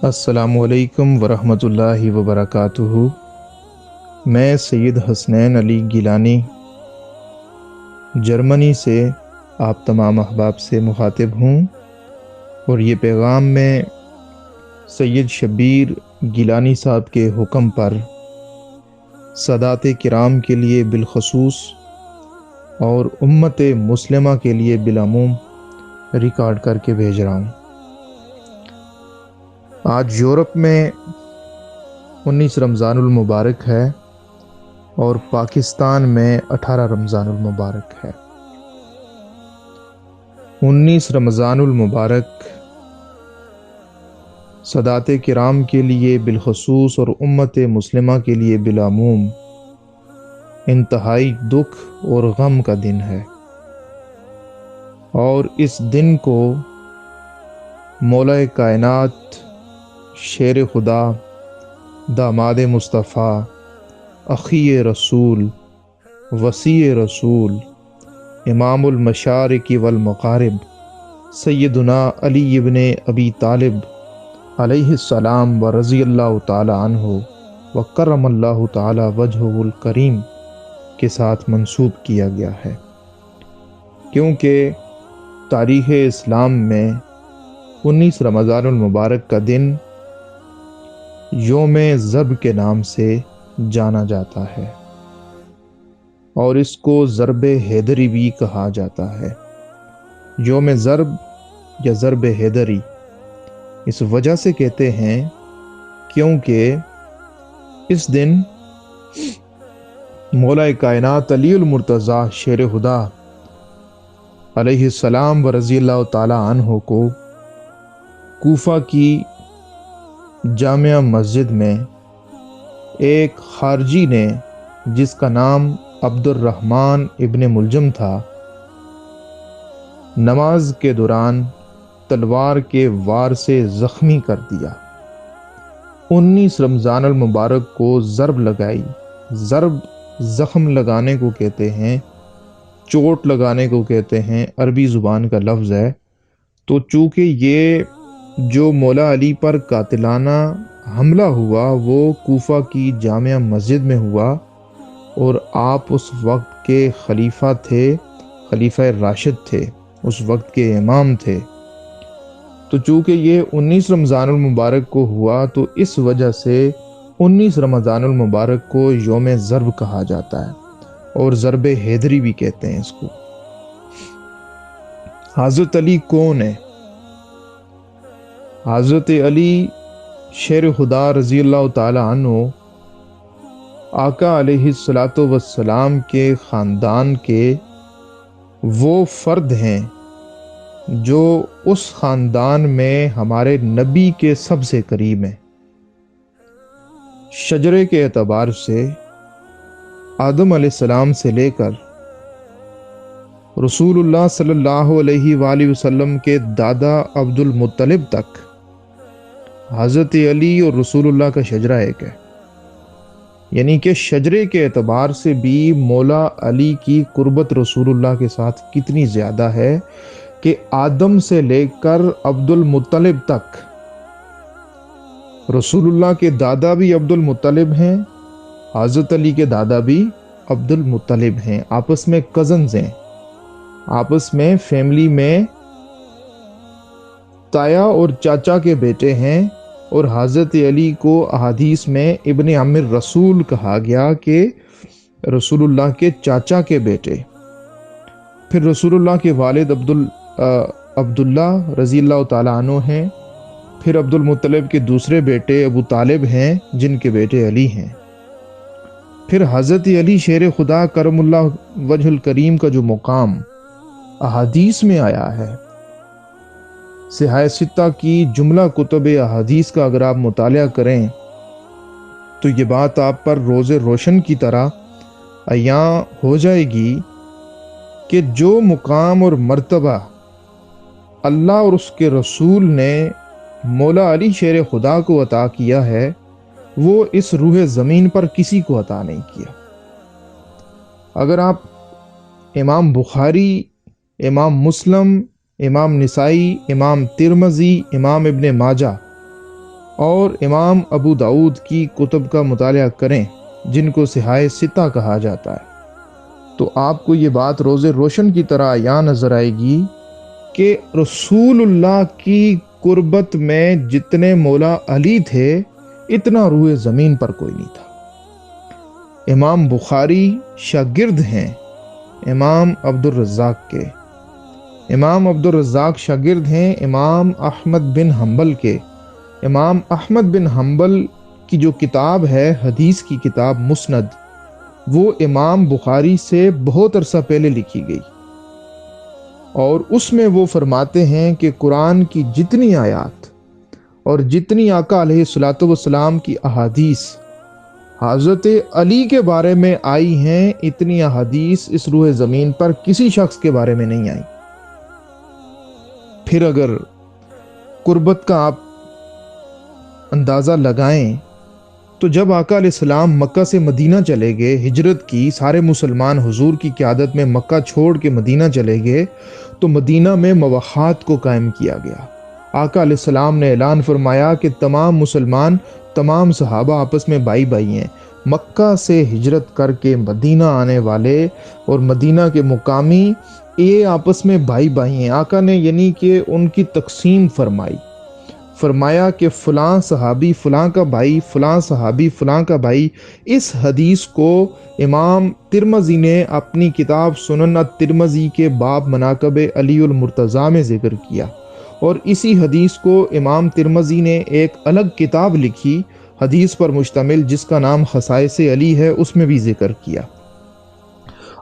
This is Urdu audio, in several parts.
السلام علیکم ورحمۃ اللہ وبرکاتہ۔ میں سید حسنین علی گیلانی جرمنی سے آپ تمام احباب سے مخاطب ہوں، اور یہ پیغام میں سید شبیر گیلانی صاحب کے حکم پر سادات کرام کے لیے بالخصوص اور امت مسلمہ کے لیے بالعموم ریکارڈ کر کے بھیج رہا ہوں۔ آج یورپ میں 19 رمضان المبارک ہے اور پاکستان میں 18 رمضان المبارک ہے۔ 19 رمضان المبارک سادات کرام کے لیے بالخصوص اور امت مسلمہ کے لیے بالعموم انتہائی دکھ اور غم کا دن ہے، اور اس دن کو مولا کائنات، شیر خدا، داماد مصطفیٰ، اخی رسول، وصی رسول، امام المشارق والمغارب سیدنا علی ابن ابی طالب علیہ السلام و رضی اللہ تعالی عنہ و کرم اللہ تعالی وجہہ الکریم کے ساتھ منسوب کیا گیا ہے، کیونکہ تاریخ اسلام میں 19 رمضان المبارک کا دن یوم ضرب کے نام سے جانا جاتا ہے، اور اس کو ضرب حیدری بھی کہا جاتا ہے۔ یوم ضرب یا ضرب حیدری اس وجہ سے کہتے ہیں کیونکہ اس دن مولا کائنات علی المرتضیٰ شیر خدا علیہ السلام و رضی اللہ تعالی عنہ کو کوفہ کی جامع مسجد میں ایک خارجی نے، جس کا نام عبد الرحمن ابن ملجم تھا، نماز کے دوران تلوار کے وار سے زخمی کر دیا۔ 19 رمضان المبارک کو ضرب لگائی۔ ضرب زخم لگانے کو کہتے ہیں، چوٹ لگانے کو کہتے ہیں، عربی زبان کا لفظ ہے۔ تو چونکہ یہ جو مولا علی پر قاتلانہ حملہ ہوا وہ کوفہ کی جامع مسجد میں ہوا، اور آپ اس وقت کے خلیفہ تھے، خلیفہ راشد تھے، اس وقت کے امام تھے۔ تو چونکہ یہ 19 رمضان المبارک کو ہوا تو اس وجہ سے 19 رمضان المبارک کو یوم ضرب کہا جاتا ہے، اور ضرب حیدری بھی کہتے ہیں اس کو۔ حضرت علی کون ہے؟ حضرت علی شیر خدا رضی اللہ تعالی عنہ آقا علیہ السلام کے خاندان کے وہ فرد ہیں جو اس خاندان میں ہمارے نبی کے سب سے قریب ہیں۔ شجرے کے اعتبار سے آدم علیہ السلام سے لے کر رسول اللہ صلی اللہ علیہ وآلہ وسلم کے دادا عبد المطلب تک حضرت علی اور رسول اللہ کا شجرہ ایک ہے، یعنی کہ شجرے کے اعتبار سے بھی مولا علی کی قربت رسول اللہ کے ساتھ کتنی زیادہ ہے کہ آدم سے لے کر عبد المطلب تک رسول اللہ کے دادا بھی عبد المطلب ہیں، حضرت علی کے دادا بھی عبد المطلب ہیں، آپس میں کزنز ہیں، آپس میں فیملی میں تایا اور چاچا کے بیٹے ہیں۔ اور حضرت علی کو احادیث میں ابن عم الرسول کہا گیا کہ رسول اللہ کے چاچا کے بیٹے۔ پھر رسول اللہ کے والد عبداللہ رضی اللہ تعالیٰ عنہ ہیں، پھر عبد المطلب کے دوسرے بیٹے ابو طالب ہیں جن کے بیٹے علی ہیں۔ پھر حضرت علی شیر خدا کرم اللہ وجہ الکریم کا جو مقام احادیث میں آیا ہے، صحاح ستہ کی جملہ کتب احادیث کا اگر آپ مطالعہ کریں تو یہ بات آپ پر روز روشن کی طرح عیاں ہو جائے گی کہ جو مقام اور مرتبہ اللہ اور اس کے رسول نے مولا علی شیر خدا کو عطا کیا ہے وہ اس روح زمین پر کسی کو عطا نہیں کیا۔ اگر آپ امام بخاری، امام مسلم، امام نسائی، امام ترمذی، امام ابن ماجہ اور امام ابو داؤد کی کتب کا مطالعہ کریں جن کو صحاح ستہ کہا جاتا ہے، تو آپ کو یہ بات روز روشن کی طرح عیاں نظر آئے گی کہ رسول اللہ کی قربت میں جتنے مولا علی تھے اتنا روئے زمین پر کوئی نہیں تھا۔ امام بخاری شاگرد ہیں امام عبد الرزاق کے، امام عبد الرزاق شاگرد ہیں امام احمد بن حنبل کے۔ امام احمد بن حنبل کی جو کتاب ہے حدیث کی کتاب مسند، وہ امام بخاری سے بہت عرصہ پہلے لکھی گئی، اور اس میں وہ فرماتے ہیں کہ قرآن کی جتنی آیات اور جتنی آقا علیہ الصلوۃ والسلام کی احادیث حضرت علی کے بارے میں آئی ہیں، اتنی احادیث اس روح زمین پر کسی شخص کے بارے میں نہیں آئی۔ پھر اگر قربت کا آپ اندازہ لگائیں تو جب آقا علیہ السلام مکہ سے مدینہ چلے گئے، ہجرت کی، سارے مسلمان حضور کی قیادت میں مکہ چھوڑ کے مدینہ چلے گئے، تو مدینہ میں موحد کو قائم کیا گیا۔ آقا علیہ السلام نے اعلان فرمایا کہ تمام مسلمان، تمام صحابہ آپس میں بھائی بھائی ہیں۔ مکہ سے ہجرت کر کے مدینہ آنے والے اور مدینہ کے مقامی یہ آپس میں بھائی بھائی ہیں۔ آقا نے یعنی کہ ان کی تقسیم فرمایا کہ فلاں صحابی فلاں کا بھائی، فلاں صحابی فلاں کا بھائی۔ اس حدیث کو امام ترمذی نے اپنی کتاب سنن الترمذی کے باب مناقب علی المرتضیٰ میں ذکر کیا، اور اسی حدیث کو امام ترمذی نے ایک الگ کتاب لکھی حدیث پر مشتمل جس کا نام خصائص علی ہے، اس میں بھی ذکر کیا۔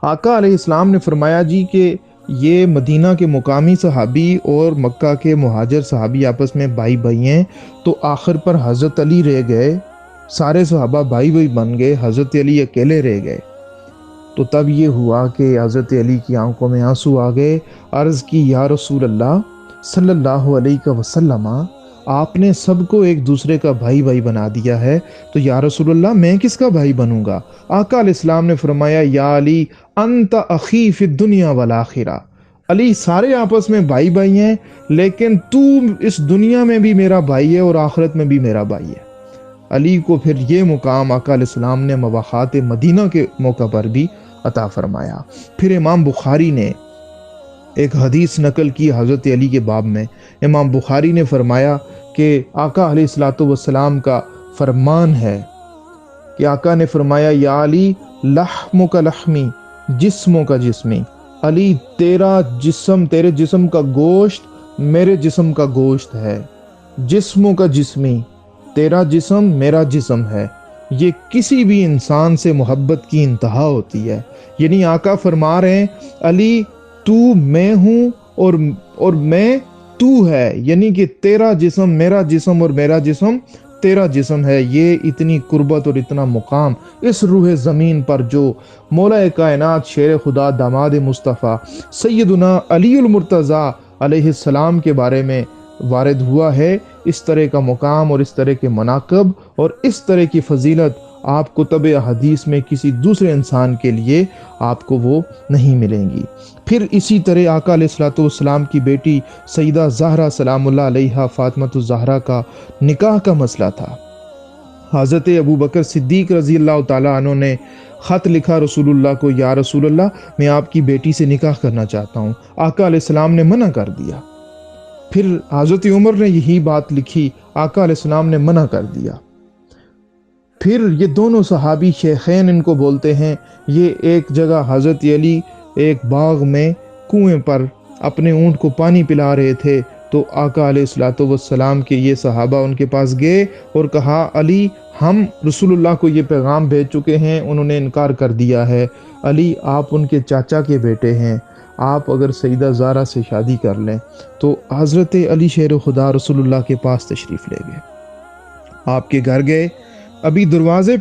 آقا علیہ السلام نے فرمایا جی کہ یہ مدینہ کے مقامی صحابی اور مکہ کے مہاجر صحابی آپس میں بھائی بھائی ہیں، تو آخر پر حضرت علی رہ گئے، سارے صحابہ بھائی بھائی بن گئے، حضرت علی اکیلے رہ گئے۔ تو تب یہ ہوا کہ حضرت علی کی آنکھوں میں آنسو آ گئے، عرض کی یا رسول اللہ صلی اللہ علیہ وسلم، آپ نے سب کو ایک دوسرے کا بھائی بھائی بنا دیا ہے، تو یا رسول اللہ میں کس کا بھائی بنوں گا؟ آقا علیہ السلام نے فرمایا یا علی انت اخی فی الدنیا والآخرہ، علی سارے آپس میں بھائی بھائی ہیں، لیکن تو اس دنیا میں بھی میرا بھائی ہے اور آخرت میں بھی میرا بھائی ہے۔ علی کو پھر یہ مقام آقا علیہ السلام نے مواخات مدینہ کے موقع پر بھی عطا فرمایا۔ پھر امام بخاری نے ایک حدیث نقل کی حضرت علی کے باب میں۔ امام بخاری نے فرمایا کہ آقا علیہ الصلوۃ والسلام کا فرمان ہے کہ آقا نے فرمایا یا علی لحمک لحمی جسموں کا جسمی، علی تیرا جسم، تیرے جسم کا گوشت میرے جسم کا گوشت ہے، جسموں کا جسمی، تیرا جسم میرا جسم ہے۔ یہ کسی بھی انسان سے محبت کی انتہا ہوتی ہے، یعنی آقا فرما رہے ہیں علی تو میں ہوں اور میں تو ہے، یعنی کہ تیرا جسم میرا جسم اور میرا جسم تیرا جسم ہے۔ یہ اتنی قربت اور اتنا مقام اس روح زمین پر جو مولا کائنات شیر خدا داماد مصطفیٰ سیدنا علی المرتضیٰ علیہ السلام کے بارے میں وارد ہوا ہے، اس طرح کا مقام اور اس طرح کے مناقب اور اس طرح کی فضیلت آپ کتب حدیث میں کسی دوسرے انسان کے لیے آپ کو وہ نہیں ملیں گی۔ پھر اسی طرح آقا علیہ الصلوۃ والسلام کی بیٹی سیدہ زہرا سلام اللہ علیہا فاطمۃ الزہرا کا نکاح کا مسئلہ تھا۔ حضرت ابو بکر صدیق رضی اللہ تعالیٰ عنہ نے خط لکھا رسول اللہ کو، یا رسول اللہ میں آپ کی بیٹی سے نکاح کرنا چاہتا ہوں۔ آقا علیہ السلام نے منع کر دیا۔ پھر حضرت عمر نے یہی بات لکھی، آقا علیہ السلام نے منع کر دیا۔ پھر یہ دونوں صحابی شیخین ان کو بولتے ہیں، یہ ایک جگہ حضرت علی ایک باغ میں کنویں پر اپنے اونٹ کو پانی پلا رہے تھے، تو آقا علیہ الصلوۃ والسلام کے یہ صحابہ ان کے پاس گئے اور کہا علی ہم رسول اللہ کو یہ پیغام بھیج چکے ہیں، انہوں نے انکار کر دیا ہے، علی آپ ان کے چاچا کے بیٹے ہیں، آپ اگر سیدہ زہرا سے شادی کر لیں۔ تو حضرت علی شیر خدا رسول اللہ کے پاس تشریف لے گئے، آپ کے گھر گئے، ابھی دروازے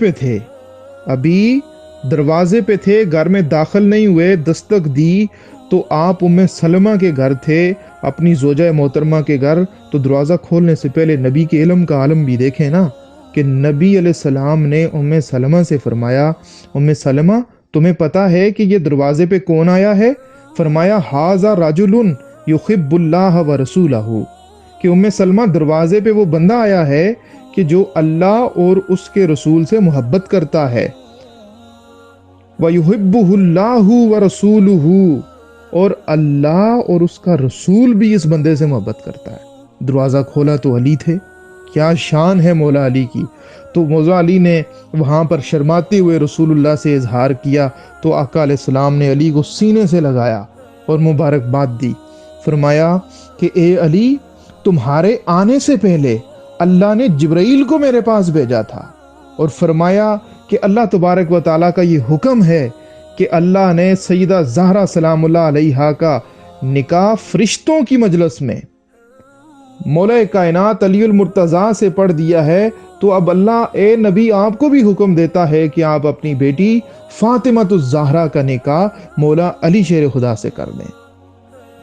پہ تھے، گھر میں داخل نہیں ہوئے، دستک دی تو آپ ام سلمہ کے گھر تھے، اپنی زوجہ محترمہ کے گھر، تو دروازہ کھولنے سے پہلے نبی کے علم کا عالم بھی دیکھیں نا، کہ نبی علیہ السلام نے ام سلمہ سے فرمایا ام سلمہ تمہیں پتا ہے کہ یہ دروازے پہ کون آیا ہے؟ فرمایا ھذا رجل یحب اللہ ورسولہ، کہ ام سلمہ دروازے پہ وہ بندہ آیا ہے کہ جو اللہ اور اس کے رسول سے محبت کرتا ہے، وَيُحِبُّهُ اللَّهُ وَرَسُولُهُ، اور اللہ اور اس کا رسول بھی اس بندے سے محبت کرتا ہے۔ دروازہ کھولا تو علی تھے، کیا شان ہے مولا علی کی۔ تو مولا علی نے وہاں پر شرماتے ہوئے رسول اللہ سے اظہار کیا، تو آقا علیہ السلام نے علی کو سینے سے لگایا اور مبارکباد دی۔ فرمایا کہ اے علی، تمہارے آنے سے پہلے اللہ نے جبرائیل کو میرے پاس بھیجا تھا، اور فرمایا کہ اللہ تبارک و تعالیٰ کا یہ حکم ہے کہ اللہ نے سیدہ زہرا سلام اللہ علیہا کا نکاح فرشتوں کی مجلس میں مولا کائنات علی المرتضیٰ سے پڑھ دیا ہے، تو اب اللہ اے نبی آپ کو بھی حکم دیتا ہے کہ آپ اپنی بیٹی فاطمہ الزہرا کا نکاح مولا علی شیر خدا سے کر دیں۔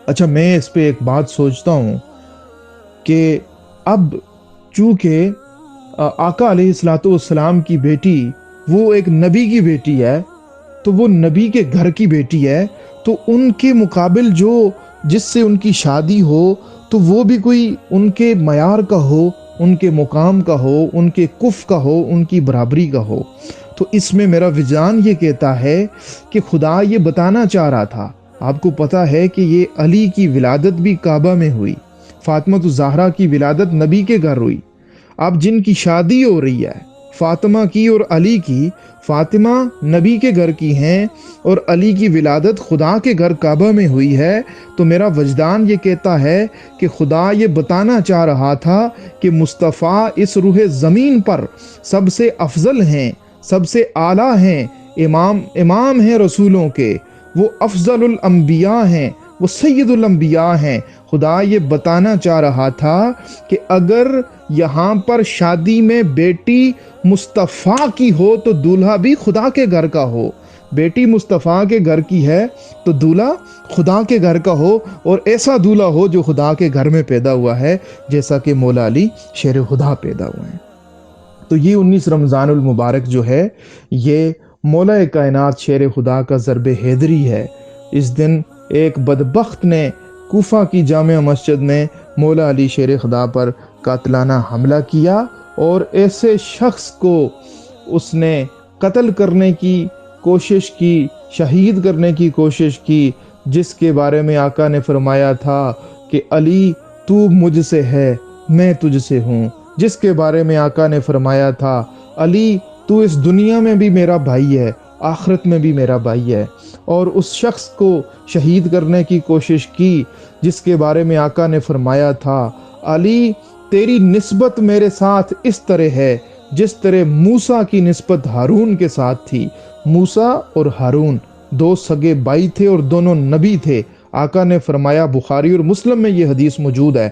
اچھا، میں اس پہ ایک بات سوچتا ہوں کہ اب چونکہ آقا علیہ السلام کی بیٹی وہ ایک نبی کی بیٹی ہے، تو وہ نبی کے گھر کی بیٹی ہے، تو ان کے مقابل جس سے ان کی شادی ہو تو وہ بھی کوئی ان کے معیار کا ہو، ان کے مقام کا ہو، ان کے کف کا ہو، ان کی برابری کا ہو۔ تو اس میں میرا وجدان یہ کہتا ہے کہ خدا یہ بتانا چاہ رہا تھا۔ آپ کو پتہ ہے کہ یہ علی کی ولادت بھی کعبہ میں ہوئی، فاطمہ الزہرا کی ولادت نبی کے گھر ہوئی۔ اب جن کی شادی ہو رہی ہے فاطمہ کی اور علی کی، فاطمہ نبی کے گھر کی ہیں اور علی کی ولادت خدا کے گھر کعبہ میں ہوئی ہے، تو میرا وجدان یہ کہتا ہے کہ خدا یہ بتانا چاہ رہا تھا کہ مصطفیٰ اس روح زمین پر سب سے افضل ہیں، سب سے اعلیٰ ہیں، امام ہیں رسولوں کے، وہ افضل الانبیاء ہیں، وہ سید الانبیاء ہیں۔ خدا یہ بتانا چاہ رہا تھا کہ اگر یہاں پر شادی میں بیٹی مصطفیٰ کی ہو تو دولہا بھی خدا کے گھر کا ہو، بیٹی مصطفیٰ کے گھر کی ہے تو دولہا خدا کے گھر کا ہو، اور ایسا دولہا ہو جو خدا کے گھر میں پیدا ہوا ہے، جیسا کہ مولا علی شیر خدا پیدا ہوئے ہیں۔ تو یہ 19 رمضان المبارک جو ہے یہ مولا کائنات شیر خدا کا ضرب حیدری ہے۔ اس دن ایک بدبخت نے کوفہ کی جامع مسجد میں مولا علی شیر خدا پر قاتلانہ حملہ کیا، اور ایسے شخص کو اس نے قتل کرنے کی کوشش کی، شہید کرنے کی کوشش کی، جس کے بارے میں آقا نے فرمایا تھا کہ علی تو مجھ سے ہے، میں تجھ سے ہوں۔ جس کے بارے میں آقا نے فرمایا تھا علی تو اس دنیا میں بھی میرا بھائی ہے، آخرت میں بھی میرا بھائی ہے، اور اس شخص کو شہید کرنے کی کوشش کی جس کے بارے میں آقا نے فرمایا تھا علی تیری نسبت میرے ساتھ اس طرح ہے جس طرح موسیٰ کی نسبت ہارون کے ساتھ تھی۔ موسیٰ اور ہارون دو سگے بھائی تھے اور دونوں نبی تھے۔ آقا نے فرمایا، بخاری اور مسلم میں یہ حدیث موجود ہے،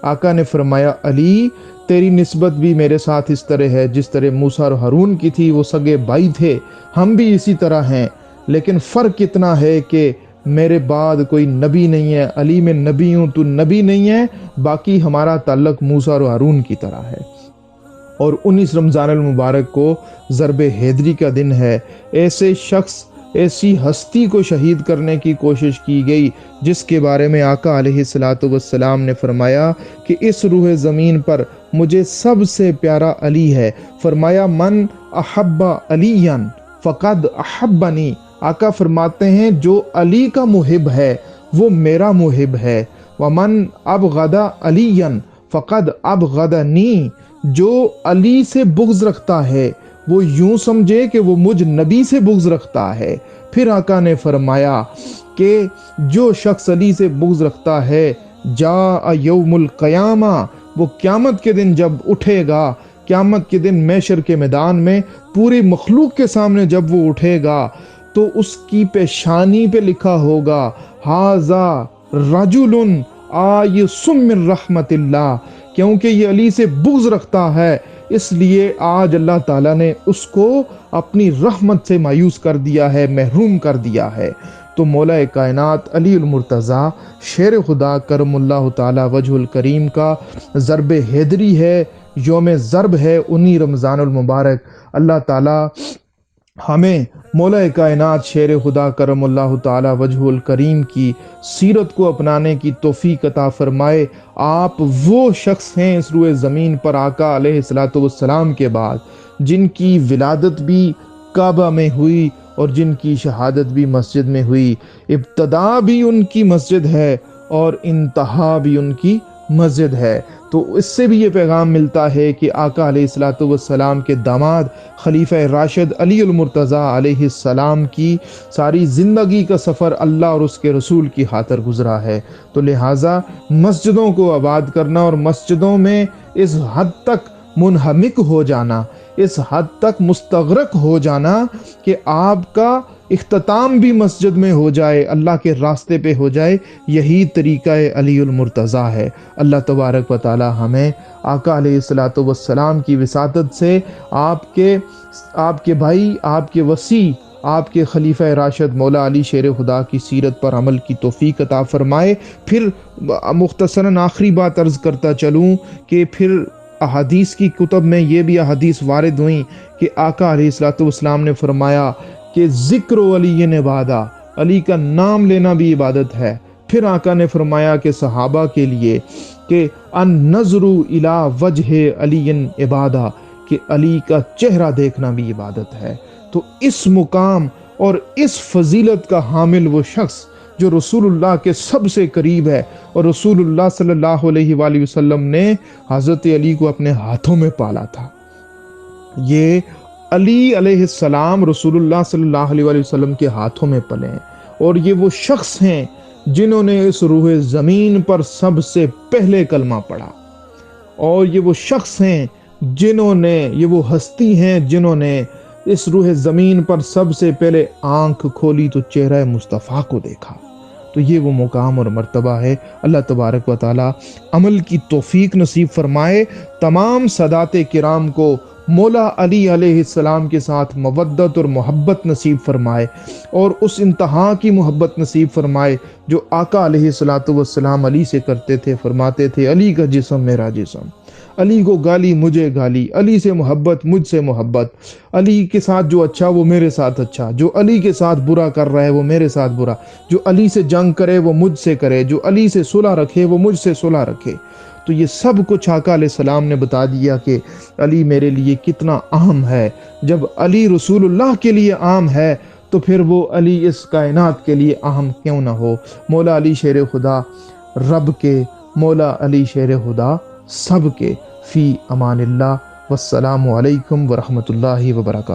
آقا نے فرمایا علی تیری نسبت بھی میرے ساتھ اس طرح ہے جس طرح موسیٰ اور ہارون کی تھی، وہ سگے بھائی تھے، ہم بھی اسی طرح ہیں، لیکن فرق اتنا ہے کہ میرے بعد کوئی نبی نہیں ہے، علی میں نبی ہوں تو نبی نہیں ہے، باقی ہمارا تعلق موسیٰ اور ہارون کی طرح ہے۔ اور 19 رمضان المبارک کو ضرب حیدری کا دن ہے۔ ایسے شخص، ایسی ہستی کو شہید کرنے کی کوشش کی گئی جس کے بارے میں آقا علیہ السلام نے فرمایا کہ اس روح زمین پر مجھے سب سے پیارا علی ہے۔ فرمایا من احب علیًا فقد احبنی، آقا فرماتے ہیں جو علی کا محب ہے وہ میرا محب ہے۔ ومن ابغض علیًا فقد ابغضنی، جو علی سے بغض رکھتا ہے وہ یوں سمجھے کہ وہ مجھ نبی سے بغض رکھتا ہے۔ پھر آقا نے فرمایا کہ جو شخص علی سے بغض رکھتا ہے جاء یوم القیامہ، وہ قیامت کے دن جب اٹھے گا، قیامت کے دن محشر کے میدان میں پوری مخلوق کے سامنے جب وہ اٹھے گا تو اس کی پیشانی پہ لکھا ہوگا ھذا رجل آیس من رحمت اللہ، کیونکہ یہ علی سے بغض رکھتا ہے اس لیے آج اللہ تعالیٰ نے اس کو اپنی رحمت سے مایوس کر دیا ہے، محروم کر دیا ہے۔ تو مولا کائنات علی المرتضیٰ شیر خدا کرم اللہ تعالی وجہ الکریم کا ضرب حیدری ہے، یوم ضرب ہے 19 رمضان المبارک۔ اللہ تعالیٰ ہمیں مولا کائنات شیر خدا کرم اللہ تعالی وجہ الکریم کی سیرت کو اپنانے کی توفیق عطا فرمائے۔ آپ وہ شخص ہیں اس روئے زمین پر آقا علیہ الصلوۃ والسلام کے بعد جن کی ولادت بھی کعبہ میں ہوئی اور جن کی شہادت بھی مسجد میں ہوئی۔ ابتدا بھی ان کی مسجد ہے اور انتہا بھی ان کی مسجد ہے۔ تو اس سے بھی یہ پیغام ملتا ہے کہ آقا علیہ الصلوۃ والسلام کے داماد خلیفہ راشد علی المرتضیٰ علیہ السلام کی ساری زندگی کا سفر اللہ اور اس کے رسول کی خاطر گزرا ہے۔ تو لہٰذا مسجدوں کو آباد کرنا اور مسجدوں میں اس حد تک منہمک ہو جانا، اس حد تک مستغرق ہو جانا کہ آپ کا اختتام بھی مسجد میں ہو جائے، اللہ کے راستے پہ ہو جائے، یہی طریقہ علی المرتضیٰ ہے۔ اللہ تبارک و تعالی ہمیں آقا علیہ الصلوۃ والسلام کی وساطت سے آپ کے بھائی، آپ کے وصی، آپ کے خلیفہ راشد مولا علی شیر خدا کی سیرت پر عمل کی توفیق عطا فرمائے۔ پھر مختصراً آخری بات عرض کرتا چلوں کہ پھر احادیث کی کتب میں یہ بھی احادیث وارد ہوئیں کہ آقا علیہ الصلوۃ والسلام نے فرمایا کہ ذکر علی عبادہ، علی کا نام لینا بھی عبادت ہے۔ پھر آقا نے فرمایا کہ صحابہ کے لیے کہ النظر الی وجہ علی عبادہ، کہ علی کا چہرہ دیکھنا بھی عبادت ہے۔ تو اس مقام اور اس فضیلت کا حامل وہ شخص جو رسول اللہ کے سب سے قریب ہے، اور رسول اللہ صلی اللہ علیہ وآلہ وسلم نے حضرت علی کو اپنے ہاتھوں میں پالا تھا۔ یہ علی علیہ السلام رسول اللہ صلی اللہ علیہ وآلہ وسلم کے ہاتھوں میں پلے ہیں، اور یہ وہ شخص ہیں جنہوں نے اس روح زمین پر سب سے پہلے کلمہ پڑھا، اور یہ وہ شخص ہیں یہ وہ ہستی ہیں جنہوں نے اس روح زمین پر سب سے پہلے آنکھ کھولی تو چہرہ مصطفیٰ کو دیکھا۔ تو یہ وہ مقام اور مرتبہ ہے۔ اللہ تبارک و تعالی عمل کی توفیق نصیب فرمائے، تمام سادات کرام کو مولا علی علیہ السلام کے ساتھ مودت اور محبت نصیب فرمائے، اور اس انتہا کی محبت نصیب فرمائے جو آقا علیہ الصلوۃ والسلام علی سے کرتے تھے۔ فرماتے تھے علی کا جسم میرا جسم، علی کو گالی مجھے گالی، علی سے محبت مجھ سے محبت، علی کے ساتھ جو اچھا وہ میرے ساتھ اچھا، جو علی کے ساتھ برا کر رہا ہے وہ میرے ساتھ برا، جو علی سے جنگ کرے وہ مجھ سے کرے، جو علی سے صلح رکھے وہ مجھ سے صلح رکھے۔ تو یہ سب کچھ آقا علیہ السلام نے بتا دیا کہ علی میرے لیے کتنا اہم ہے۔ جب علی رسول اللہ کے لیے اہم ہے تو پھر وہ علی اس کائنات کے لیے اہم کیوں نہ ہو۔ مولا علی شیر خدا رب کے، مولا علی شیر خدا سب کے۔ فی امان اللہ، والسلام علیکم ورحمۃ اللہ وبرکاتہ۔